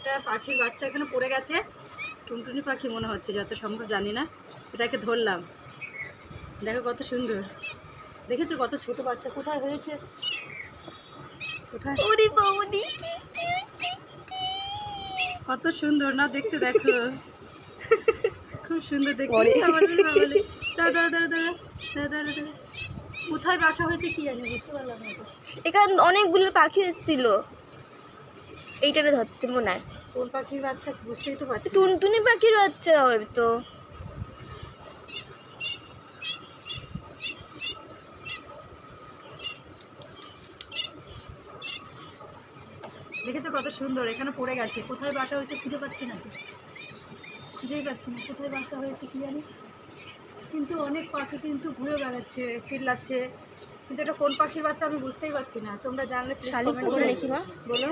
একটা পাখির বাচ্চা এখানে পড়ে গেছে, টুনটুনি পাখি মনে হচ্ছে, যত সম্ভব জানি না। এটাকে ধরলাম, দেখো কত সুন্দর, দেখেছো কত ছোট বাচ্চা, কোথায় হয়েছে, কোথায়, কত সুন্দর না দেখতে, দেখো খুব সুন্দর দেখতে। দাদা দাদা দাদা দাদা দাদা, কোথায় বাসা হয়েছে কি জানি, বুঝতে পারলাম না। এখানে অনেকগুলো পাখি এসেছিল, এইটারে ধরতে মনে হয়। কোন পাখির বাচ্চা বুঝতেই তো পারছি না। টুনটুনি পাখির বাচ্চা হবে তো। দেখেছো কত সুন্দর, এখানে পড়ে গেছে, কোথায় বাসা হয়েছে খুঁজে পাচ্ছি না, খুঁজেই পাচ্ছি না কোথায় বাসা হয়েছে কি জানি। কিন্তু অনেক পাখি কিন্তু ঘুরে বেড়াচ্ছে, চিল্লাচ্ছে, কিন্তু এটা কোন পাখির বাচ্চা আমি বুঝতেই পারছি না। তোমরা জানলে প্লিজ শালিক কমেন্ট ওখানে করে দেখি মা। বলো।